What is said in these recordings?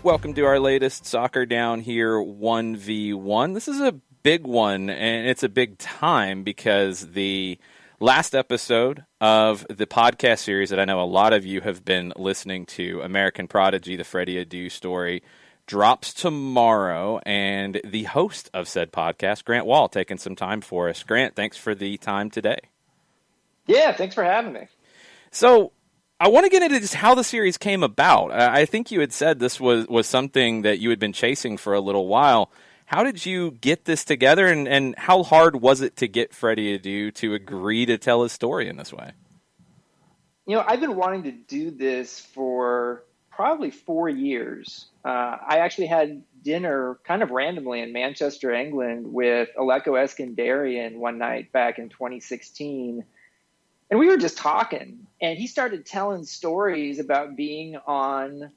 Welcome to our latest Soccer Down Here 1v1. This is a big one, and it's a big time because the last episode of the podcast series that I know a lot of you have been listening to, American Prodigy, the Freddy Adu Story, drops tomorrow, and the host of said podcast, Grant Wahl, taking some time for us. Grant, thanks for the time today. Yeah, thanks for having me. So, I want to get into just how the series came about. I think you had said this was something that you had been chasing for a little while. How did you get this together, and how hard was it to get Freddy Adu to agree to tell his story in this way? You know, I've been wanting to do this for probably 4 years. I actually had dinner kind of randomly in Manchester, England with Aleko Eskandarian one night back in 2016. And we were just talking, and he started telling stories about being on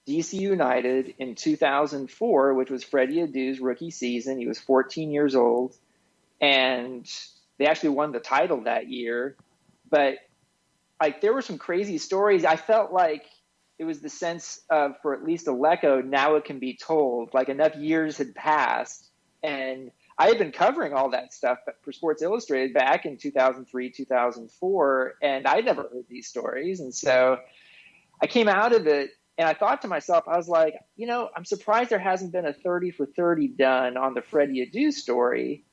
DC United in 2004, which was Freddy Adu's rookie season. He was 14 years old, and they actually won the title that year. But like, there were some crazy stories. I felt like it was the sense of, for at least Aleko, now it can be told. Like, enough years had passed, and I had been covering all that stuff for Sports Illustrated back in 2003, 2004, and I'd never heard these stories. And so I came out of it, and I thought to myself, I was like, you know, I'm surprised there hasn't been a 30 for 30 done on the Freddy Adu story.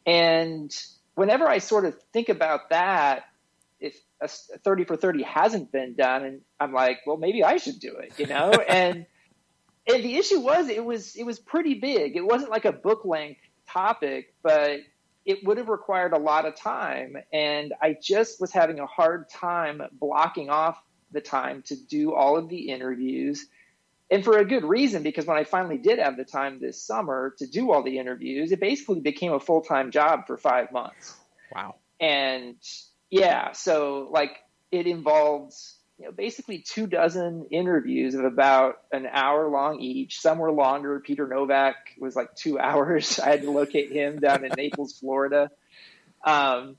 And whenever I sort of think about that, if a 30 for 30 hasn't been done, and I'm like, well, maybe I should do it, you know? and the issue was, it was pretty big. It wasn't like a book length topic, but it would have required a lot of time, and I just was having a hard time blocking off the time to do all of the interviews, and for a good reason, because when I finally did have the time this summer to do all the interviews, it basically became a full-time job for 5 months. Wow. And yeah, so like, it involves, you know, basically 24 interviews of about an hour long each. Some were longer. Peter Novak was like 2 hours. I had to locate him down in Naples, Florida. And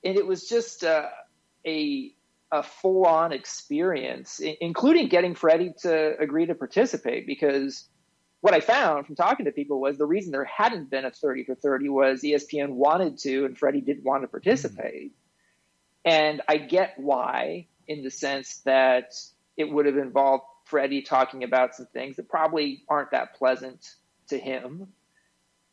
it was just a full-on experience, including getting Freddy to agree to participate, because what I found from talking to people was the reason there hadn't been a 30 for 30 was ESPN wanted to, and Freddy didn't want to participate. And I get why, in the sense that it would have involved Freddy talking about some things that probably aren't that pleasant to him.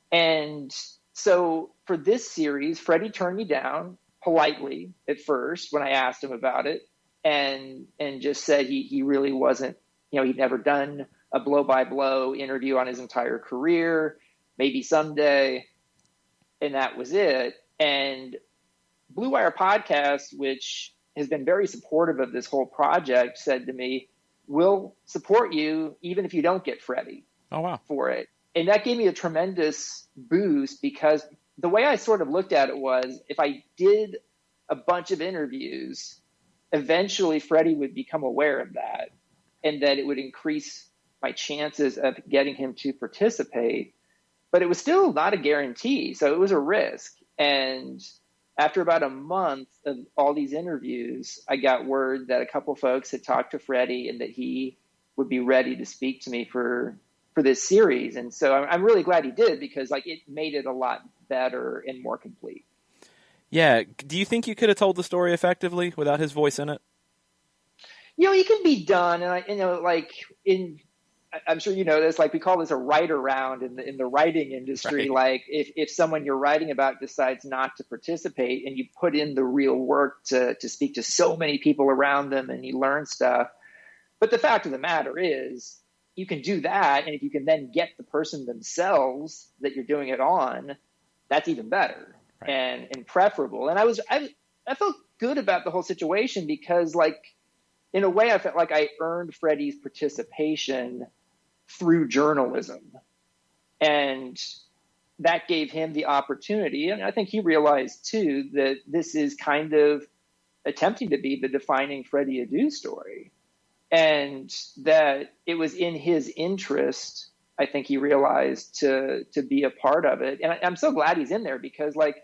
And so for this series, Freddy turned me down politely at first when I asked him about it, and just said he really wasn't, you know, he'd never done a blow-by-blow interview on his entire career, maybe someday, and that was it. And Blue Wire Podcast, which has been very supportive of this whole project, said to me, we'll support you even if you don't get Freddy. Oh, wow. For it. And that gave me a tremendous boost, because the way I sort of looked at it was, if I did a bunch of interviews, eventually Freddy would become aware of that, and that it would increase my chances of getting him to participate. But it was still not a guarantee, so it was a risk. And after about a month of all these interviews, I got word that a couple folks had talked to Freddy and that he would be ready to speak to me for this series. And so I'm really glad he did, because like, it made it a lot better and more complete. Yeah. Do you think you could have told the story effectively without his voice in it? You know, it can be done. And I'm sure you know this, like, we call this a write around in the writing industry. Right. Like, if someone you're writing about decides not to participate, and you put in the real work to speak to so many people around them, and you learn stuff. But the fact of the matter is, you can do that, and if you can then get the person themselves that you're doing it on, that's even better. Right. and preferable. And I felt good about the whole situation, because, like, in a way, I felt like I earned Freddy's participation through journalism, and that gave him the opportunity. And I think he realized too that this is kind of attempting to be the defining Freddy Adu story, and that it was in his interest, I think he realized, to be a part of it. And I'm so glad he's in there, because like,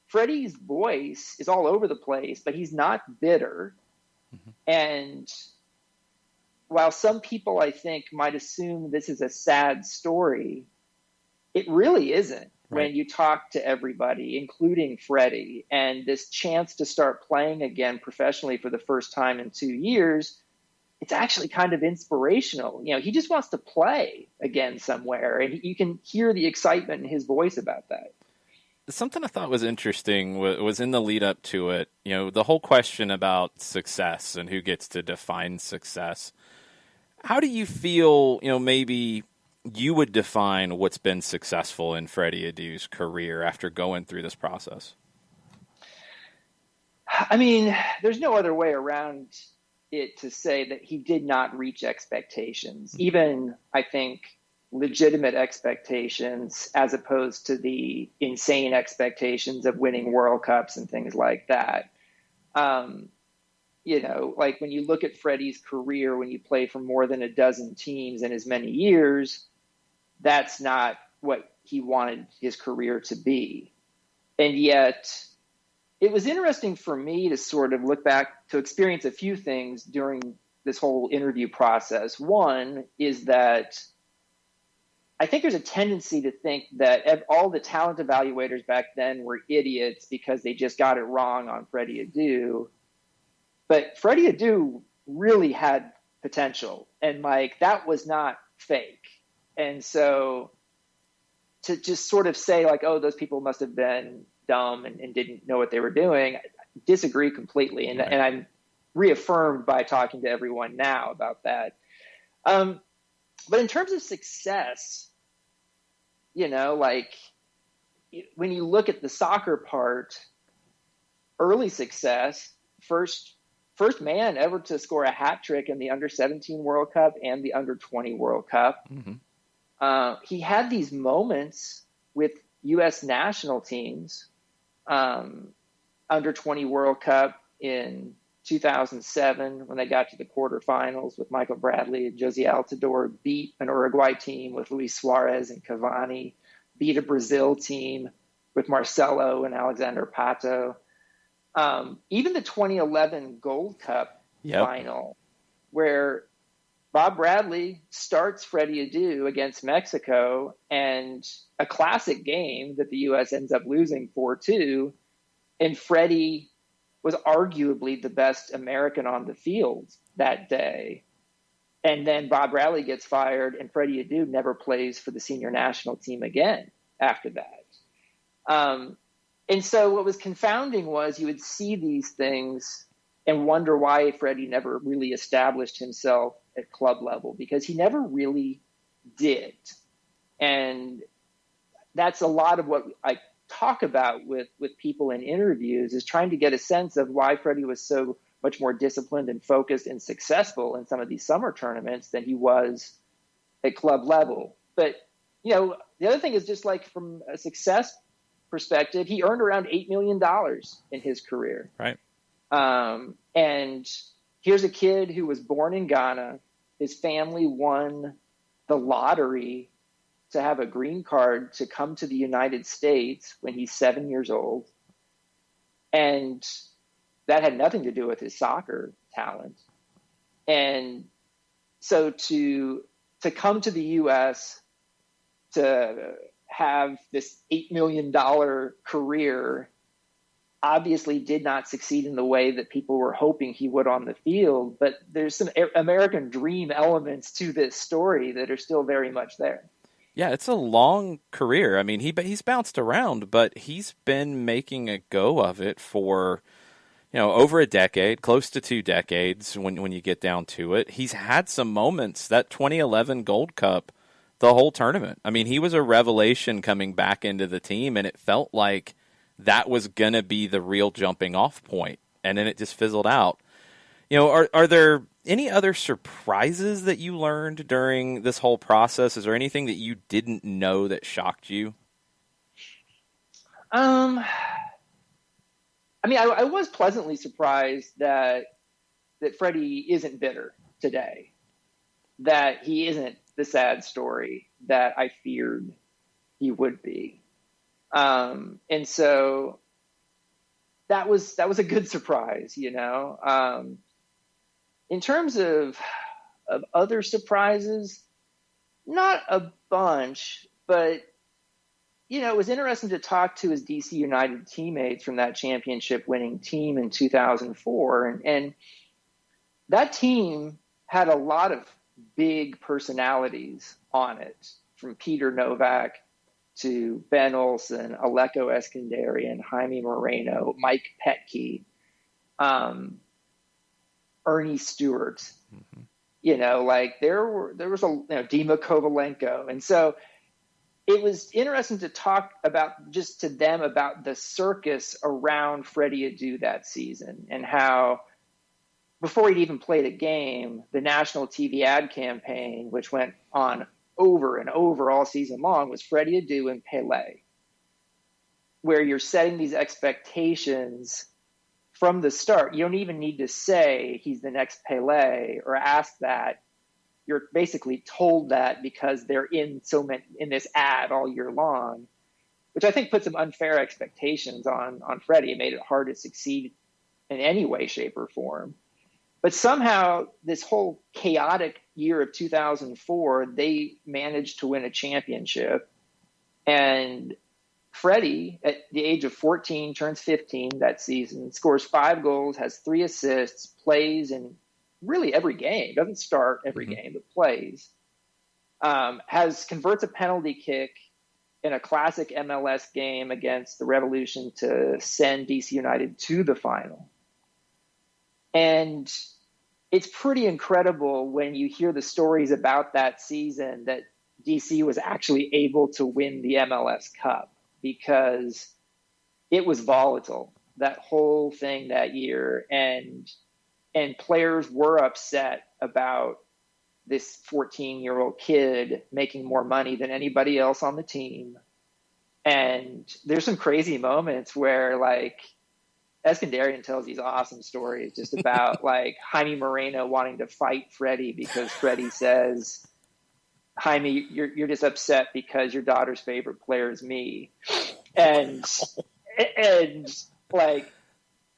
Freddy's voice is all over the place, but he's not bitter. Mm-hmm. And while some people, I think, might assume this is a sad story, it really isn't. Right. When you talk to everybody, including Freddie, and this chance to start playing again professionally for the first time in 2 years, it's actually kind of inspirational. He just wants to play again somewhere, and you can hear the excitement in his voice about that. Something I thought was interesting was in the lead up to it, the whole question about success and who gets to define success. How do you feel, maybe you would define what's been successful in Freddy Adu's career after going through this process? I mean, there's no other way around it to say that he did not reach expectations, even, I think, legitimate expectations, as opposed to the insane expectations of winning World Cups and things like that. Like when you look at Freddie's career, when you play for more than a dozen teams in as many years, that's not what he wanted his career to be. And yet it was interesting for me to sort of look back to experience a few things during this whole interview process. One is that I think there's a tendency to think that all the talent evaluators back then were idiots because they just got it wrong on Freddy Adu. But Freddy Adu really had potential, and that was not fake. And so to just sort of say oh, those people must have been dumb and didn't know what they were doing, I disagree completely. And, right. And I'm reaffirmed by talking to everyone now about that. But in terms of success, when you look at the soccer part, early success, first man ever to score a hat trick in the under-17 World Cup and the under-20 World Cup. Mm-hmm. He had these moments with U.S. national teams, under-20 World Cup in 2007 when they got to the quarterfinals with Michael Bradley and Josie Altidore, beat an Uruguay team with Luis Suarez and Cavani, beat a Brazil team with Marcelo and Alexander Pato. Even the 2011 Gold Cup final, where Bob Bradley starts Freddy Adu against Mexico, and a classic game that the U.S. ends up losing 4-2, and Freddie was arguably the best American on the field that day. And then Bob Bradley gets fired, and Freddy Adu never plays for the senior national team again after that. And so what was confounding was you would see these things and wonder why Freddie never really established himself at club level, because he never really did. And that's a lot of what I talk about with people in interviews, is trying to get a sense of why Freddie was so much more disciplined and focused and successful in some of these summer tournaments than he was at club level. But, the other thing is, just from a success perspective, he earned around $8 million in his career. Right. And here's a kid who was born in Ghana. His family won the lottery to have a green card to come to the United States when he's 7 years old. And that had nothing to do with his soccer talent. And so to come to the U.S., to have this $8 million career, obviously did not succeed in the way that people were hoping he would on the field. But there's some American dream elements to this story that are still very much there. Yeah, it's a long career. I mean, he's bounced around, but he's been making a go of it for, over a decade, close to 2 decades when you get down to it. He's had some moments. That 2011 Gold Cup, the whole tournament. I mean, he was a revelation coming back into the team, and it felt like that was going to be the real jumping off point, and then it just fizzled out. Are there any other surprises that you learned during this whole process? Is there anything that you didn't know that shocked you? I was pleasantly surprised that Freddie isn't bitter today, that he isn't the sad story that I feared he would be. And so that was a good surprise, In terms of of other surprises, not a bunch, but it was interesting to talk to his DC United teammates from that championship winning team in 2004. And that team had a lot of big personalities on it, from Peter Novak to Ben Olsen, Aleko Eskandarian, Jaime Moreno, Mike Petke, Ernie Stewart. Mm-hmm. There was Dima Kovalenko. And so it was interesting to talk to them about the circus around Freddy Adu that season, and how before he'd even played a game, the national TV ad campaign, which went on over and over all season long, was Freddy Adu and Pele, where you're setting these expectations from the start. You don't even need to say he's the next Pele or ask that. You're basically told that because they're in this ad all year long, which I think put some unfair expectations on Freddie. It made it hard to succeed in any way, shape, or form. But somehow this whole chaotic year of 2004, they managed to win a championship. And Freddie, at the age of 14, turns 15 that season, scores 5 goals, has 3 assists, plays in really every game. Doesn't start every game, but plays. Converts a penalty kick in a classic MLS game against the Revolution to send DC United to the final. And it's pretty incredible when you hear the stories about that season that DC was actually able to win the MLS Cup, because it was volatile, that whole thing that year. And players were upset about this 14-year-old kid making more money than anybody else on the team. And there's some crazy moments where, Eskandarian tells these awesome stories just about Jaime Moreno wanting to fight Freddie because Freddie says, Jaime, you're just upset because your daughter's favorite player is me. And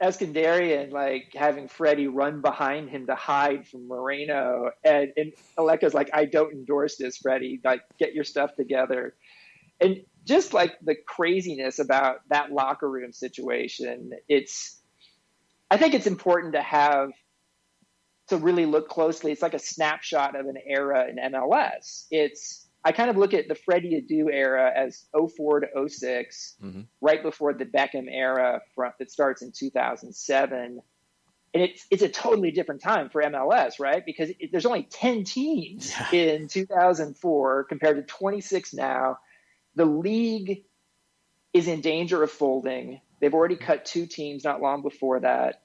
Eskandarian, having Freddie run behind him to hide from Moreno. And Aleko's I don't endorse this, Freddie. Get your stuff together. And just the craziness about that locker room situation, I think it's important to really look closely. It's like a snapshot of an era in MLS. I kind of look at the Freddy Adu era as 04 to 06, right before the Beckham era that starts in 2007. And it's a totally different time for MLS, right? Because there's only 10 teams in 2004 compared to 26 now. The league is in danger of folding. They've already cut 2 teams not long before that.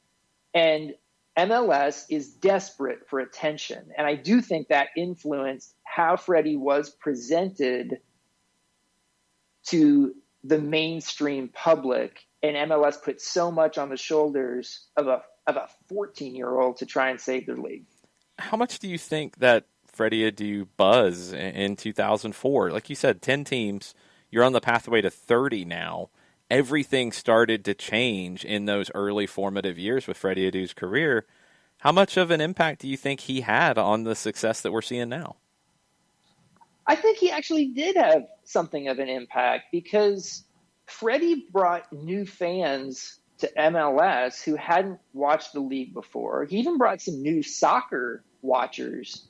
And MLS is desperate for attention. And I do think that influenced how Freddie was presented to the mainstream public. And MLS put so much on the shoulders of a 14-year-old to try and save their league. How much do you think that Freddy Adu buzz in 2004? Like you said, 10 teams. You're on the pathway to 30 now. Everything started to change in those early formative years with Freddy Adu's career. How much of an impact do you think he had on the success that we're seeing now? I think he actually did have something of an impact, because Freddie brought new fans to MLS who hadn't watched the league before. He even brought some new soccer watchers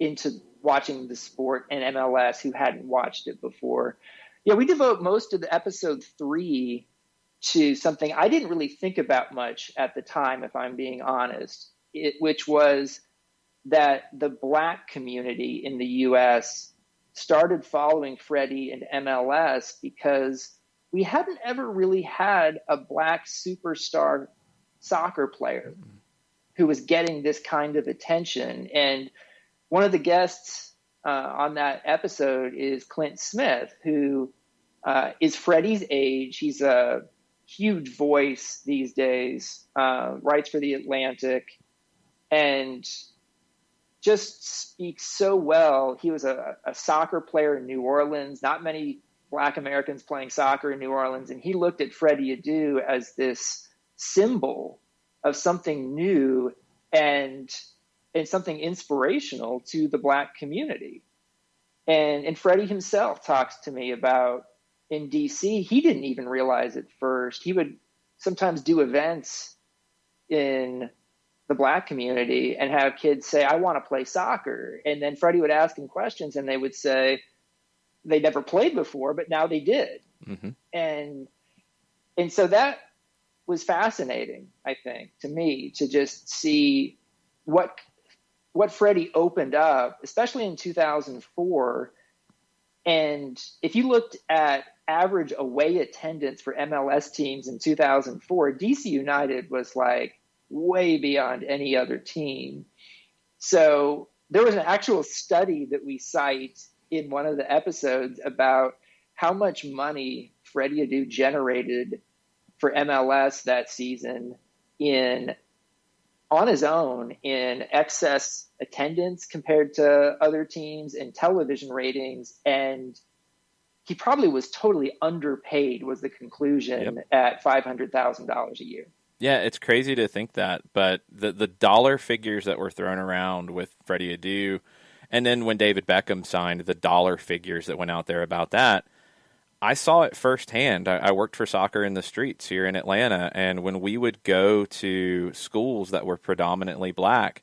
into watching the sport in MLS who hadn't watched it before. Yeah, we devote most of the episode 3 to something I didn't really think about much at the time, if I'm being honest, which was that the Black community in the U.S. started following Freddie and MLS because we hadn't ever really had a Black superstar soccer player who was getting this kind of attention. And one of the guests on that episode is Clint Smith, who is Freddie's age. He's a huge voice these days, writes for The Atlantic, and just speaks so well. He was a soccer player in New Orleans, not many Black Americans playing soccer in New Orleans, and he looked at Freddy Adu as this symbol of something new, and and something inspirational to the Black community. And Freddie himself talks to me about in DC, he didn't even realize at first. He would sometimes do events in the Black community and have kids say, I want to play soccer. And then Freddie would ask them questions and they would say they never played before, but now they did. Mm-hmm. And so that was fascinating, I think, to me, to just see what Freddie opened up, especially in 2004. And if you looked at average away attendance for MLS teams in 2004, DC United was like way beyond any other team. So there was an actual study that we cite in one of the episodes about how much money Freddy Adu generated for MLS that season on his own in excess attendance compared to other teams and television ratings. And he probably was totally underpaid, was the conclusion, at $500,000 a year. Yeah, it's crazy to think that, but the dollar figures that were thrown around with Freddy Adu, and then when David Beckham signed, the dollar figures that went out there about that, I saw it firsthand. I worked for Soccer in the Streets here in Atlanta, and when we would go to schools that were predominantly Black,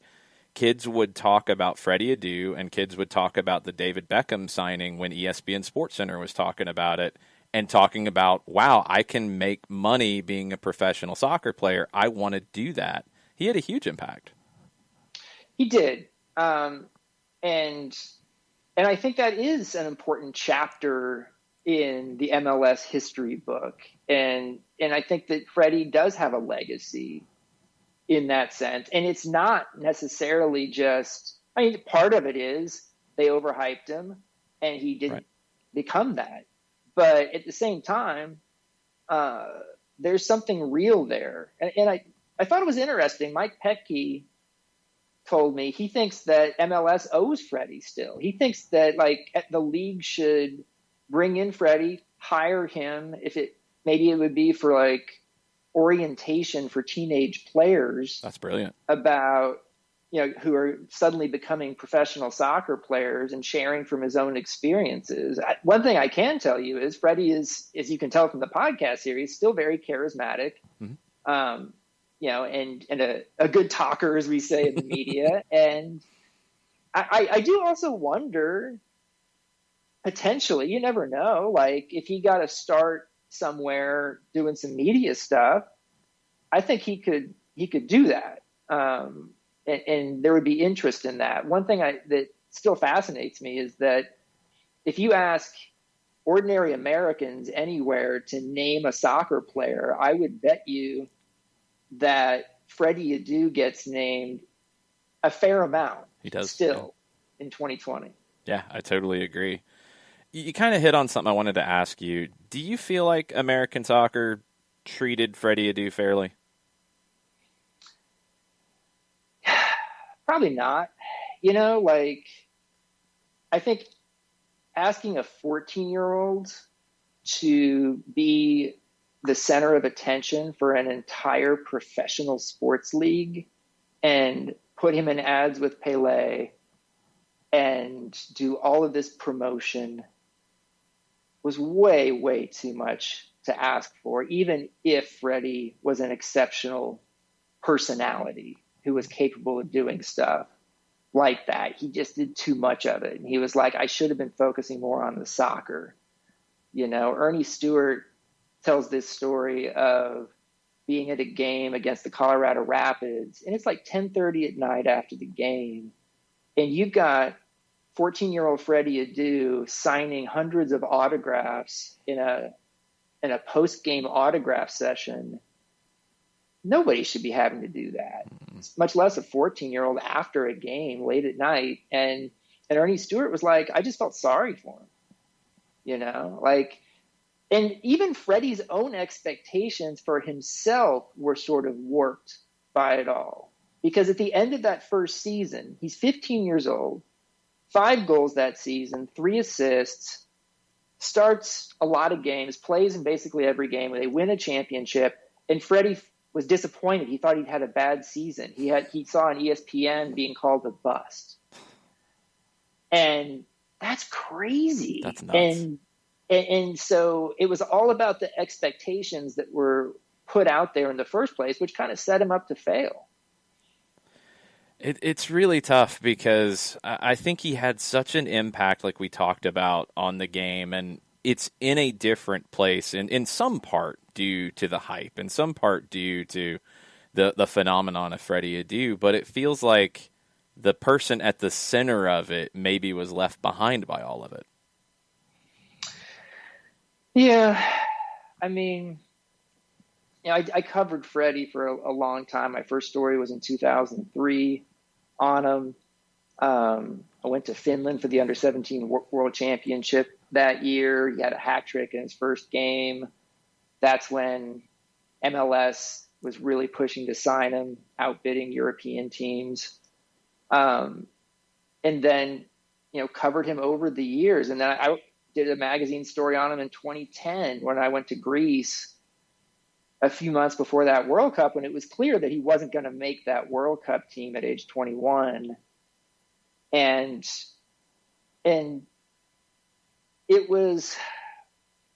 kids would talk about Freddy Adu, and kids would talk about the David Beckham signing when ESPN SportsCenter was talking about it, and talking about, wow, I can make money being a professional soccer player. I want to do that. He had a huge impact. He did. And I think that is an important chapter in the MLS history book. And I think that Freddie does have a legacy in that sense. And it's not necessarily just, I mean, part of it is they overhyped him and he didn't become that. But at the same time, there's something real there. And I thought it was interesting. Mike Petke told me he thinks that MLS owes Freddie still. He thinks that the league should bring in Freddie, hire him. Maybe it would be for orientation for teenage players. That's brilliant. About, who are suddenly becoming professional soccer players and sharing from his own experiences. One thing I can tell you is Freddie is, as you can tell from the podcast series, still very charismatic. Mm-hmm. And a good talker, as we say in the media. And I do also wonder, potentially, you never know, if he got to start somewhere doing some media stuff, I think he could do that. And there would be interest in that. One thing that still fascinates me is that if you ask ordinary Americans anywhere to name a soccer player, I would bet you that Freddy Adu gets named a fair amount. He does still in 2020. Yeah, I totally agree. You kind of hit on something I wanted to ask you. Do you feel like American soccer treated Freddy Adu fairly? Probably not. I think asking a 14-year-old to be the center of attention for an entire professional sports league and put him in ads with Pele and do all of this promotion was way, way too much to ask for, even if Freddie was an exceptional personality who was capable of doing stuff like that. He just did too much of it. And he was like, I should have been focusing more on the soccer. Ernie Stewart tells this story of being at a game against the Colorado Rapids, and it's 10:30 at night after the game, and you've got 14-year-old Freddy Adu signing hundreds of autographs in a post-game autograph session. Nobody should be having to do that, much less a 14-year-old after a game late at night. And Ernie Stewart was like, I just felt sorry for him, and even Freddie's own expectations for himself were sort of warped by it all. Because at the end of that first season, he's 15 years old, 5 goals that season, 3 assists, starts a lot of games, plays in basically every game. They win a championship, and Freddie was disappointed. He thought he'd had a bad season. He saw on ESPN being called a bust. And that's crazy. That's nuts. And so it was all about the expectations that were put out there in the first place, which kind of set him up to fail. It's really tough because I think he had such an impact, like we talked about, on the game, and it's in a different place, and in some part due to the hype, in some part due to the phenomenon of Freddy Adu, but it feels like the person at the center of it maybe was left behind by all of it. Yeah, I mean, I covered Freddie for a long time. My first story was in 2003 on him. I went to Finland for the Under-17 World Championship that year. He had a hat trick in his first game. That's when MLS was really pushing to sign him, outbidding European teams. And then, covered him over the years. And then I did a magazine story on him in 2010 when I went to Greece a few months before that World Cup, when it was clear that he wasn't going to make that World Cup team at age 21. And it was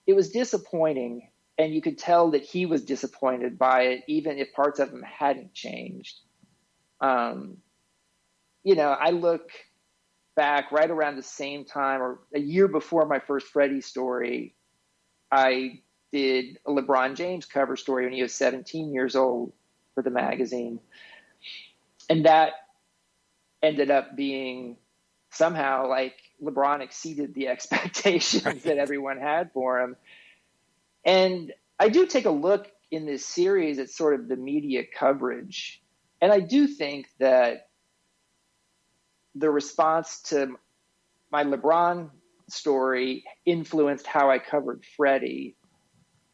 disappointing, and you could tell that he was disappointed by it, even if parts of him hadn't changed. I look back right around the same time, or a year before my first Freddy story, I did a LeBron James cover story when he was 17 years old for the magazine. And that ended up being somehow like LeBron exceeded the expectations that everyone had for him. And I do take a look in this series at sort of the media coverage. And I do think that the response to my LeBron story influenced how I covered Freddie.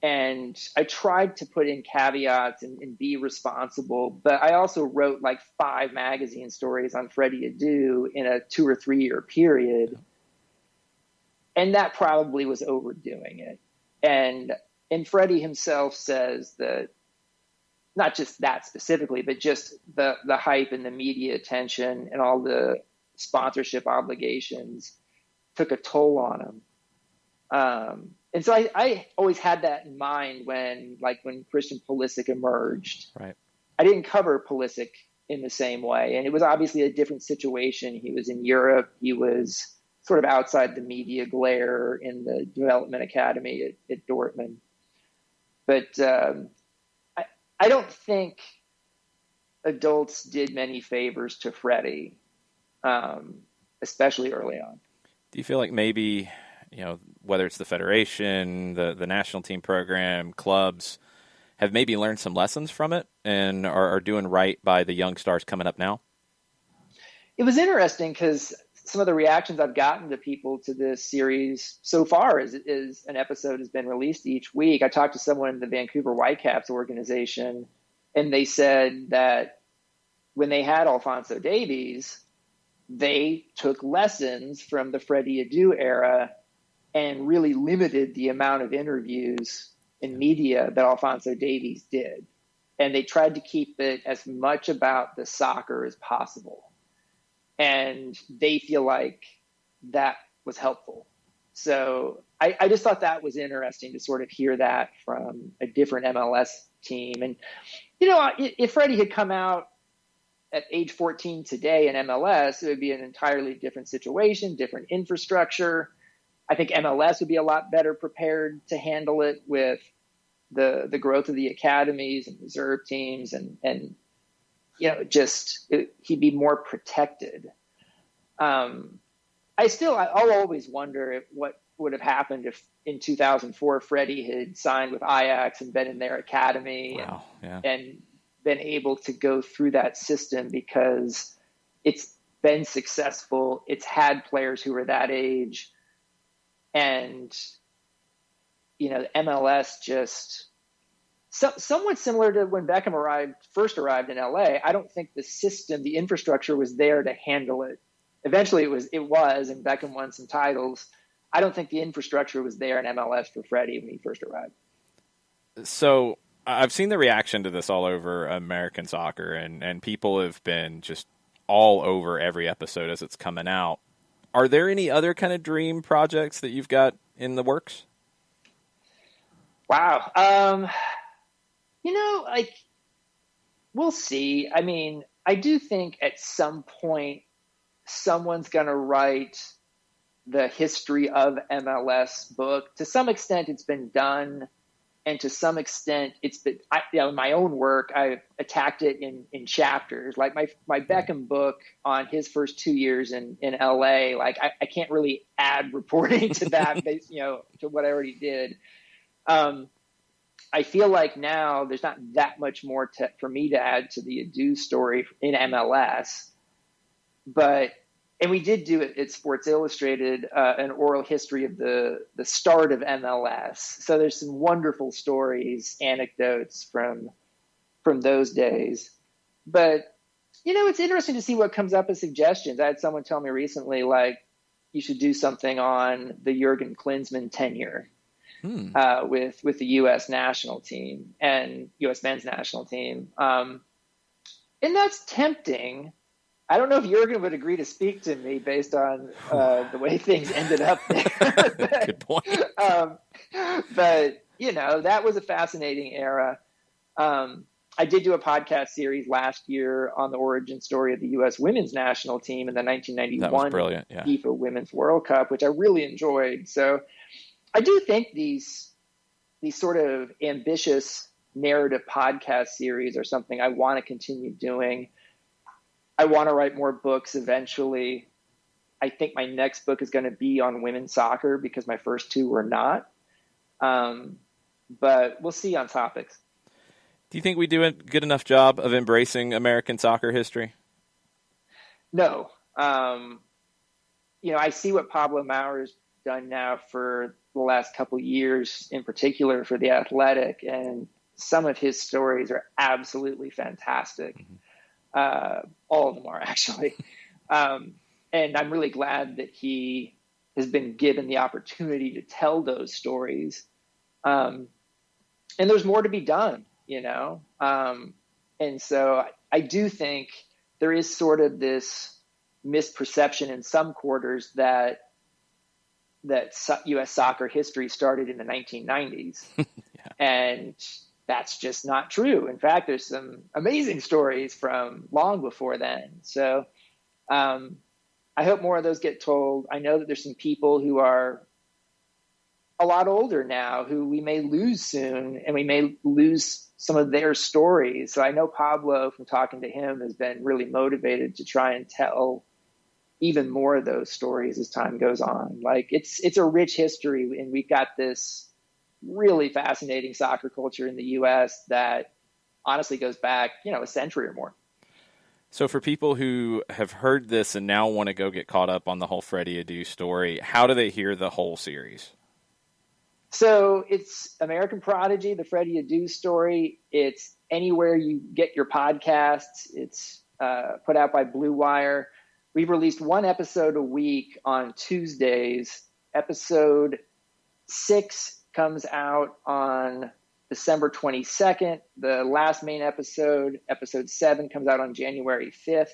And I tried to put in caveats and be responsible, but I also wrote like 5 magazine stories on Freddy Adu in a 2 or 3 year period. And that probably was overdoing it. And Freddie himself says that not just that specifically, but just the hype and the media attention and all the sponsorship obligations took a toll on him. And so I always had that in mind when Christian Pulisic emerged. Right. I didn't cover Pulisic in the same way, and it was obviously a different situation. He was in Europe. He was sort of outside the media glare in the development academy at Dortmund. But I don't think adults did many favors to Freddie, especially early on. Do you feel like maybe, whether it's the federation, the national team program, clubs, have maybe learned some lessons from it and are doing right by the young stars coming up now? It was interesting because some of the reactions I've gotten to people to this series so far is an episode has been released each week. I talked to someone in the Vancouver Whitecaps organization, and they said that when they had Alphonso Davies, they took lessons from the Freddy Adu era and really limited the amount of interviews in media that Alphonso Davies did. And they tried to keep it as much about the soccer as possible. And they feel like that was helpful. So I just thought that was interesting to sort of hear that from a different MLS team. And, if Freddie had come out at age 14 today in MLS, it would be an entirely different situation, different infrastructure. I think MLS would be a lot better prepared to handle it with the growth of the academies and reserve teams and he'd be more protected. I'll always wonder what would have happened if in 2004 Freddie had signed with Ajax and been in their academy. Wow. Yeah. And been able to go through that system because it's been successful. It's had players who are that age. And, MLS just somewhat similar to when Beckham first arrived in LA. I don't think the system, the infrastructure was there to handle it. Eventually it was, and Beckham won some titles. I don't think the infrastructure was there in MLS for Freddie when he first arrived. So I've seen the reaction to this all over American soccer, and people have been just all over every episode as it's coming out. Are there any other kind of dream projects that you've got in the works? Wow. We'll see. I mean, I do think at some point someone's going to write the history of MLS book. To some extent, it's been done. And to some extent, it's been, in my own work, I've attacked it in chapters. Like my Beckham book on his first 2 years in LA, like I can't really add reporting to that, based, to what I already did. I feel like now there's not that much more for me to add to the Adu story in MLS. And we did do it at Sports Illustrated, an oral history of the start of MLS. So there's some wonderful stories, anecdotes from those days. But, it's interesting to see what comes up as suggestions. I had someone tell me recently, like, you should do something on the Jurgen Klinsmann tenure with the U.S. national team and U.S. men's national team. And that's tempting. I don't know if Jurgen would agree to speak to me based on the way things ended up there. Good point. But that was a fascinating era. I did do a podcast series last year on the origin story of the U.S. women's national team in the 1991 FIFA Women's World Cup, which I really enjoyed. So I do think these sort of ambitious narrative podcast series are something I want to continue doing. I want to write more books eventually. I think my next book is going to be on women's soccer because my first two were not. But we'll see on topics. Do you think we do a good enough job of embracing American soccer history? No. I see what Pablo Maurer's done now for the last couple of years, in particular for The Athletic, and some of his stories are absolutely fantastic. Mm-hmm. All of them are, actually. And I'm really glad that he has been given the opportunity to tell those stories. And there's more to be done, And so I do think there is sort of this misperception in some quarters that U.S. soccer history started in the 1990s. Yeah. And that's just not true. In fact, there's some amazing stories from long before then. So I hope more of those get told. I know that there's some people who are a lot older now who we may lose soon, and we may lose some of their stories. So I know Pablo, from talking to him, has been really motivated to try and tell even more of those stories as time goes on. Like it's a rich history, and we've got this really fascinating soccer culture in the U.S. that honestly goes back, a century or more. So for people who have heard this and now want to go get caught up on the whole Freddy Adu story, how do they hear the whole series? So it's American Prodigy, the Freddy Adu Story. It's anywhere you get your podcasts. It's put out by Blue Wire. We've released one episode a week on Tuesdays. Episode 6 comes out on December 22nd. The last main episode, episode 7, comes out on January 5th.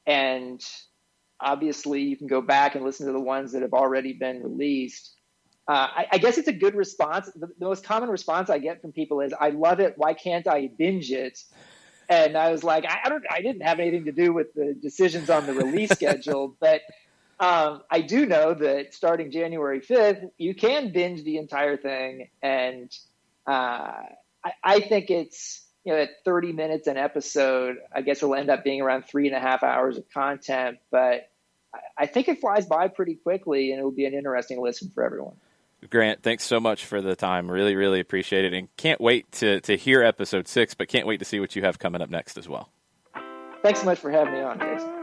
And obviously you can go back and listen to the ones that have already been released. I guess it's a good response. The most common response I get from people is, I love it. Why can't I binge it? And I was like, I didn't have anything to do with the decisions on the release schedule, but I do know that starting January 5th, you can binge the entire thing. And I think it's, at 30 minutes an episode, I guess it'll end up being around 3.5 hours of content, but I think it flies by pretty quickly, and it'll be an interesting listen for everyone. Grant, thanks so much for the time. Really, really appreciate it. And can't wait to hear episode 6, but can't wait to see what you have coming up next as well. Thanks so much for having me on, Jason.